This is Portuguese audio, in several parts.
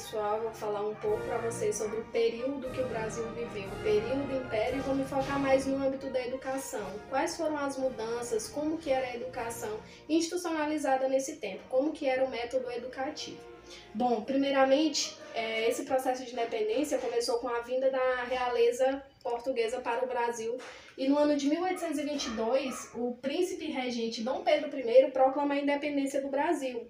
pessoal, vou falar um pouco para vocês sobre o período que o Brasil viveu, o período do Império, e vou me focar mais no âmbito da educação. Quais foram as mudanças, como que era a educação institucionalizada nesse tempo, como que era o método educativo. Bom, primeiramente, esse processo de independência começou com a vinda da realeza portuguesa para o Brasil e no ano de 1822, o príncipe regente Dom Pedro I proclama a independência do Brasil,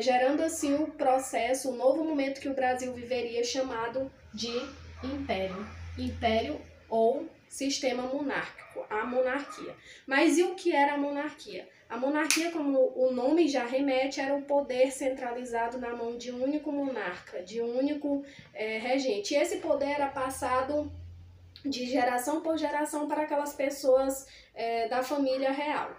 gerando assim o processo, o novo momento que o Brasil viveria chamado de Império. Império ou sistema monárquico, a monarquia. Mas e o que era a monarquia? A monarquia, como o nome já remete, era o poder centralizado na mão de um único monarca, de um único regente. E esse poder era passado de geração por geração para aquelas pessoas da família real.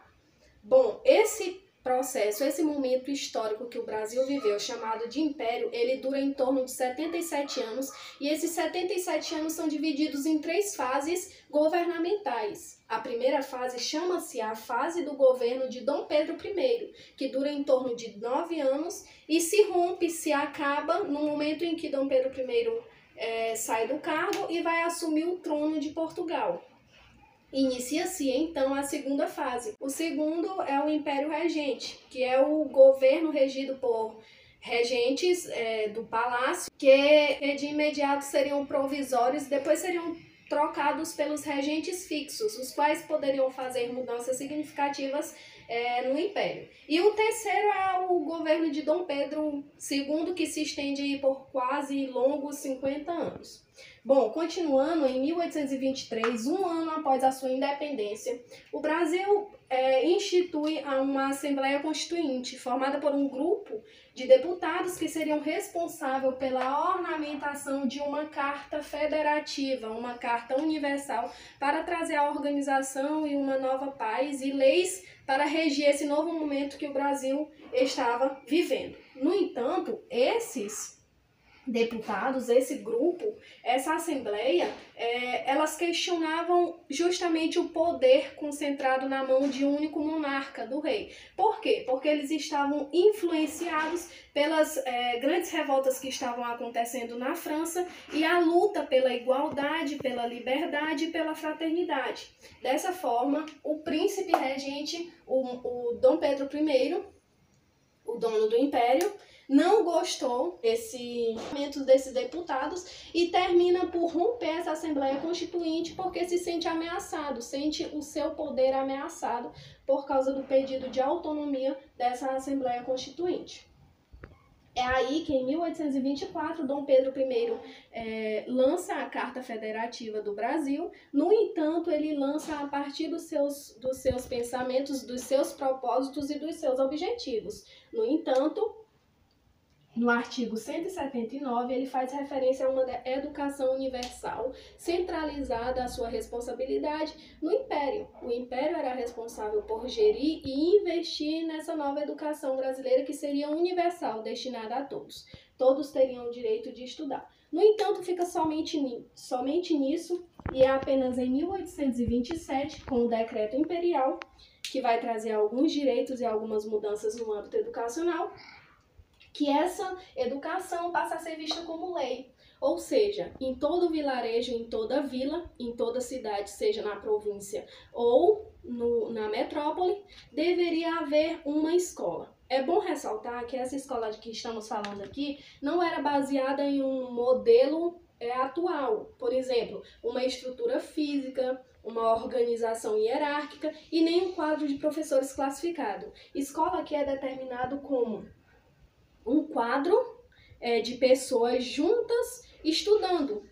Bom, esse processo, esse momento histórico que o Brasil viveu, chamado de Império, ele dura em torno de 77 anos, e esses 77 anos são divididos em 3 fases governamentais. A primeira fase chama-se a fase do governo de Dom Pedro I, que dura em torno de 9 anos e se rompe, se acaba no momento em que Dom Pedro I sai do cargo e vai assumir o trono de Portugal. Inicia-se então a segunda fase. O segundo é o Império Regente, que é o governo regido por regentes do palácio, que de imediato seriam provisórios, depois seriam trocados pelos regentes fixos, os quais poderiam fazer mudanças significativas no Império. E o terceiro é o governo de Dom Pedro II, que se estende por quase longos 50 anos. Bom, continuando, em 1823, um ano após a sua independência, o Brasil institui uma Assembleia Constituinte, formada por um grupo de deputados que seriam responsáveis pela ornamentação de uma carta federativa, uma carta universal, para trazer a organização e uma nova paz e leis para regir esse novo momento que o Brasil estava vivendo. No entanto, esses deputados, esse grupo, essa assembleia, elas questionavam justamente o poder concentrado na mão de um único monarca, do rei. Por quê? Porque eles estavam influenciados pelas grandes revoltas que estavam acontecendo na França e a luta pela igualdade, pela liberdade e pela fraternidade. Dessa forma, o príncipe regente, o Dom Pedro I, o dono do Império, não gostou desses deputados e termina por romper essa Assembleia Constituinte porque se sente ameaçado, sente o seu poder ameaçado por causa do pedido de autonomia dessa Assembleia Constituinte. É aí que, em 1824, Dom Pedro I lança a Carta Federativa do Brasil. No entanto, ele lança a partir dos seus pensamentos, dos seus propósitos e dos seus objetivos. No entanto, no artigo 179, ele faz referência a uma educação universal centralizada à sua responsabilidade no Império. O Império era responsável por gerir e investir nessa nova educação brasileira que seria universal, destinada a todos. Todos teriam o direito de estudar. No entanto, fica somente nisso, e é apenas em 1827, com o Decreto Imperial, que vai trazer alguns direitos e algumas mudanças no âmbito educacional, que essa educação passa a ser vista como lei. Ou seja, em todo vilarejo, em toda vila, em toda cidade, seja na província ou na metrópole, deveria haver uma escola. É bom ressaltar que essa escola de que estamos falando aqui não era baseada em um modelo atual. Por exemplo, uma estrutura física, uma organização hierárquica e nem um quadro de professores classificado. Escola que é determinado como um quadro de pessoas juntas estudando,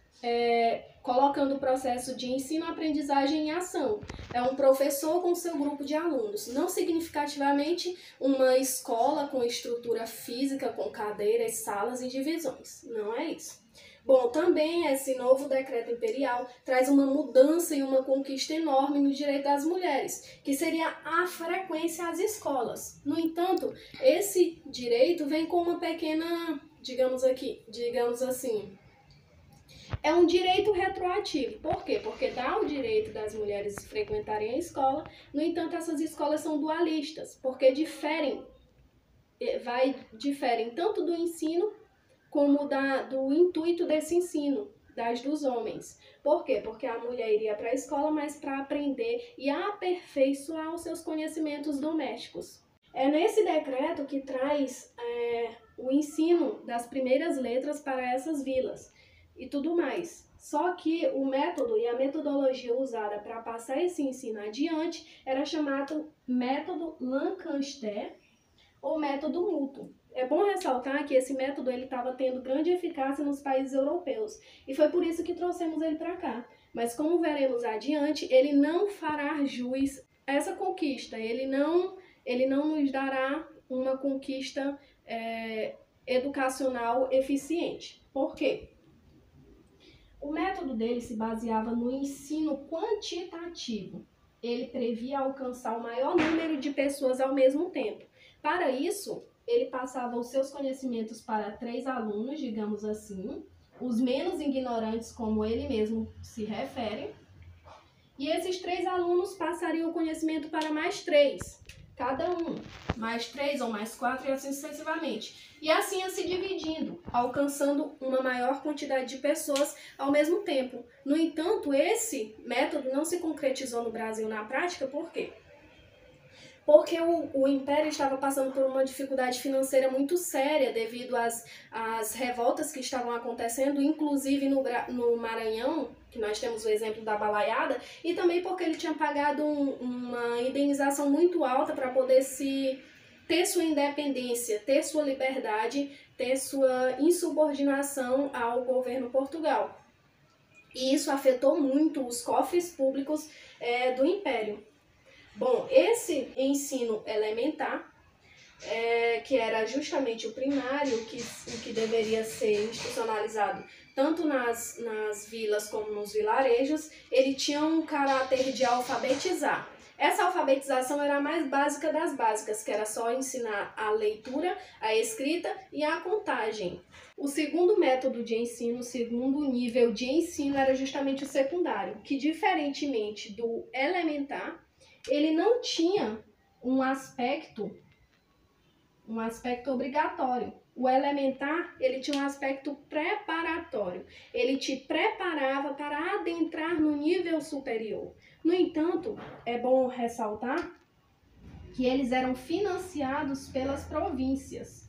colocando o processo de ensino-aprendizagem em ação. É um professor com seu grupo de alunos, não significativamente uma escola com estrutura física, com cadeiras, salas e divisões. Não é isso. Bom, também esse novo decreto imperial traz uma mudança e uma conquista enorme no direito das mulheres, que seria a frequência às escolas. No entanto, esse direito vem com uma pequena, digamos assim, é um direito retroativo. Por quê? Porque dá o direito das mulheres frequentarem a escola, no entanto, essas escolas são dualistas, porque diferem tanto do ensino como do intuito desse ensino, dos homens. Por quê? Porque a mulher iria para a escola, mas para aprender e aperfeiçoar os seus conhecimentos domésticos. É nesse decreto que traz o ensino das primeiras letras para essas vilas e tudo mais. Só que o método e a metodologia usada para passar esse ensino adiante era chamado método Lancaster ou método mútuo. É bom ressaltar que esse método estava tendo grande eficácia nos países europeus e foi por isso que trouxemos ele para cá. Mas como veremos adiante, ele não fará jus a essa conquista, ele não nos dará uma conquista educacional eficiente. Por quê? O método dele se baseava no ensino quantitativo. Ele previa alcançar o maior número de pessoas ao mesmo tempo. Para isso, ele passava os seus conhecimentos para 3 alunos, digamos assim, os menos ignorantes, como ele mesmo se refere, e esses 3 alunos passariam o conhecimento para mais 3, cada um, mais 3 ou mais 4 e assim sucessivamente. E assim ia se dividindo, alcançando uma maior quantidade de pessoas ao mesmo tempo. No entanto, esse método não se concretizou no Brasil na prática, por quê? Porque o Império estava passando por uma dificuldade financeira muito séria devido às revoltas que estavam acontecendo, inclusive no Maranhão, que nós temos o exemplo da balaiada, e também porque ele tinha pagado uma indenização muito alta para poder ter sua independência, ter sua liberdade, ter sua insubordinação ao governo Portugal. E isso afetou muito os cofres públicos do Império. Bom, esse ensino elementar, que era justamente o primário, que deveria ser institucionalizado tanto nas vilas como nos vilarejos, ele tinha um caráter de alfabetizar. Essa alfabetização era a mais básica das básicas, que era só ensinar a leitura, a escrita e a contagem. O segundo método de ensino, o segundo nível de ensino era justamente o secundário, que diferentemente do elementar, ele não tinha um aspecto obrigatório. O elementar, ele tinha um aspecto preparatório. Ele te preparava para adentrar no nível superior. No entanto, é bom ressaltar que eles eram financiados pelas províncias.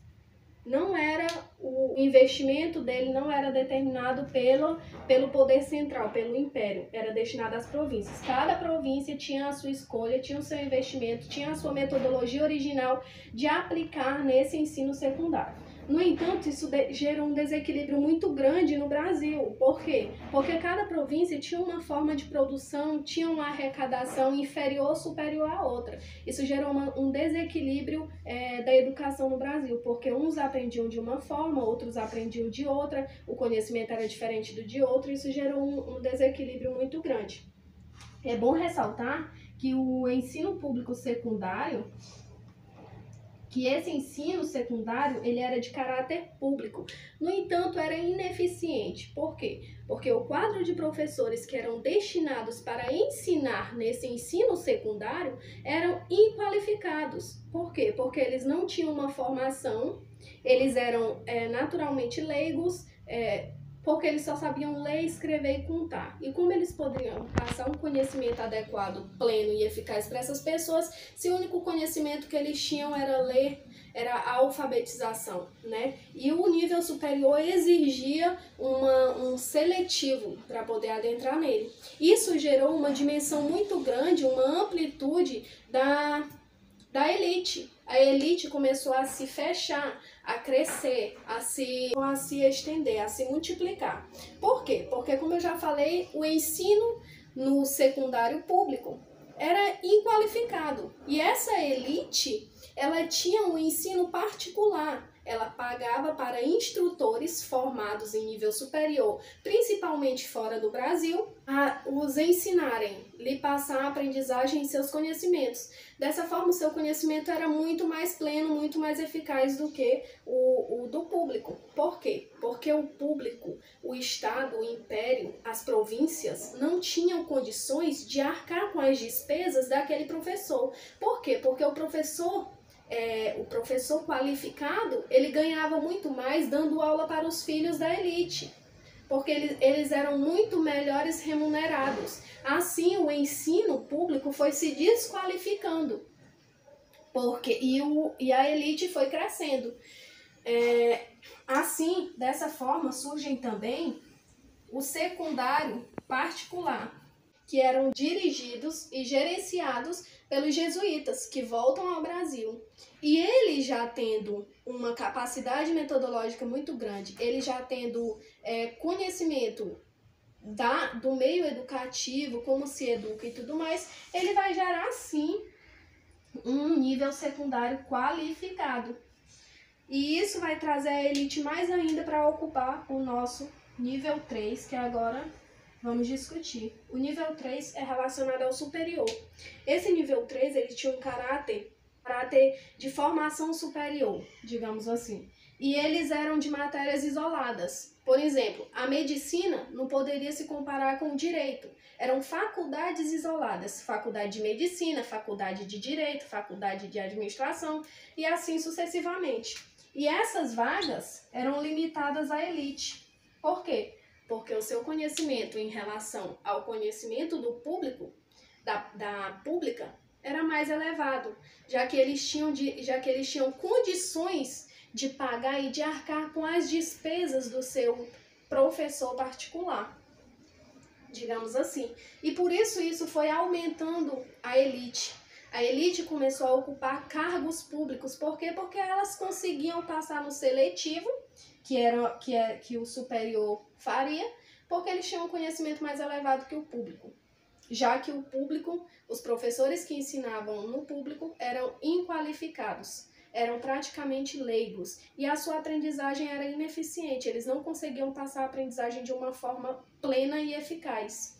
Não era o investimento dele não era determinado pelo poder central, pelo império, era destinado às províncias. Cada província tinha a sua escolha, tinha o seu investimento, tinha a sua metodologia original de aplicar nesse ensino secundário. No entanto, isso gerou um desequilíbrio muito grande no Brasil. Por quê? Porque cada província tinha uma forma de produção, tinha uma arrecadação inferior ou superior à outra. Isso gerou um desequilíbrio da educação no Brasil, porque uns aprendiam de uma forma, outros aprendiam de outra, o conhecimento era diferente do de outro, e isso gerou um desequilíbrio muito grande. É bom ressaltar que o ensino público secundário, esse ensino secundário, ele era de caráter público. No entanto, era ineficiente. Por quê? Porque o quadro de professores que eram destinados para ensinar nesse ensino secundário eram inqualificados. Por quê? Porque eles não tinham uma formação, eles eram naturalmente leigos, porque eles só sabiam ler, escrever e contar. E como eles poderiam passar um conhecimento adequado, pleno e eficaz para essas pessoas, se o único conhecimento que eles tinham era ler, era a alfabetização, né? E o nível superior exigia um seletivo para poder adentrar nele. Isso gerou uma dimensão muito grande, uma amplitude da elite. A elite começou a se fechar, a crescer, a se estender, a se multiplicar. Por quê? Porque, como eu já falei, o ensino no secundário público era inqualificado. E essa elite, ela tinha um ensino particular. Ela pagava para instrutores formados em nível superior, principalmente fora do Brasil, a os ensinarem, lhe passar a aprendizagem em seus conhecimentos. Dessa forma, o seu conhecimento era muito mais pleno, muito mais eficaz do que o do público. Por quê? Porque o público, o Estado, o Império, as províncias não tinham condições de arcar com as despesas daquele professor. Por quê? Porque o professor o professor qualificado, ele ganhava muito mais dando aula para os filhos da elite, porque eles eram muito melhores remunerados. Assim, o ensino público foi se desqualificando, e a elite foi crescendo. Assim, dessa forma, surgem também o secundário particular, que eram dirigidos e gerenciados pelos jesuítas, que voltam ao Brasil. E ele já tendo uma capacidade metodológica muito grande, ele já tendo conhecimento do meio educativo, como se educa e tudo mais, ele vai gerar, sim, um nível secundário qualificado. E isso vai trazer a elite mais ainda para ocupar o nosso nível 3, que agora vamos discutir. O nível 3 é relacionado ao superior. Esse nível 3, ele tinha um caráter de formação superior, digamos assim. E eles eram de matérias isoladas. Por exemplo, a medicina não poderia se comparar com o direito. Eram faculdades isoladas. Faculdade de medicina, faculdade de direito, faculdade de administração e assim sucessivamente. E essas vagas eram limitadas à elite. Por quê? Porque o seu conhecimento em relação ao conhecimento do público, da pública, era mais elevado, já que eles tinham condições de pagar e de arcar com as despesas do seu professor particular, digamos assim. E por isso foi aumentando a elite. A elite começou a ocupar cargos públicos. Por quê? Porque elas conseguiam passar no seletivo, que o superior faria, porque eles tinham um conhecimento mais elevado que o público. Já que o público, os professores que ensinavam no público eram inqualificados, eram praticamente leigos, e a sua aprendizagem era ineficiente, eles não conseguiam passar a aprendizagem de uma forma plena e eficaz.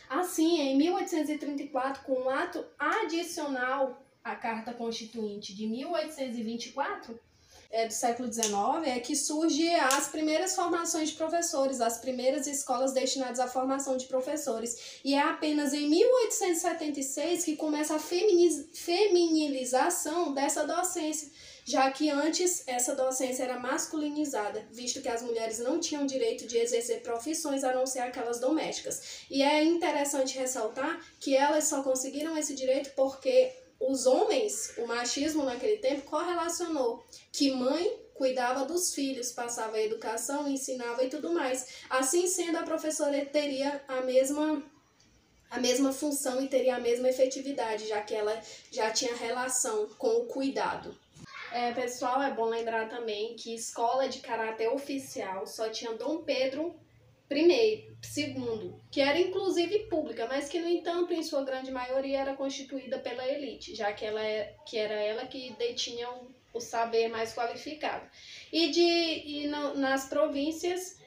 Assim, em 1834, com um ato adicional à Carta Constituinte de 1824, do século XIX, é que surgem as primeiras formações de professores, as primeiras escolas destinadas à formação de professores. E é apenas em 1876 que começa a feminilização dessa docência, já que antes essa docência era masculinizada, visto que as mulheres não tinham direito de exercer profissões a não ser aquelas domésticas. E é interessante ressaltar que elas só conseguiram esse direito porque os homens, o machismo naquele tempo, correlacionou que mãe cuidava dos filhos, passava a educação, ensinava e tudo mais. Assim sendo, a professora teria a mesma função e teria a mesma efetividade, já que ela já tinha relação com o cuidado. Pessoal, é bom lembrar também que escola de caráter oficial só tinha Dom Pedro I, II, que era inclusive pública, mas que, no entanto, em sua grande maioria era constituída pela elite, já que era ela que detinha o saber mais qualificado. Nas províncias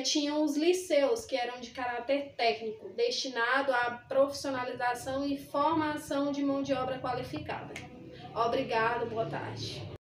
tinham os liceus, que eram de caráter técnico, destinado à profissionalização e formação de mão de obra qualificada. Obrigado, boa tarde.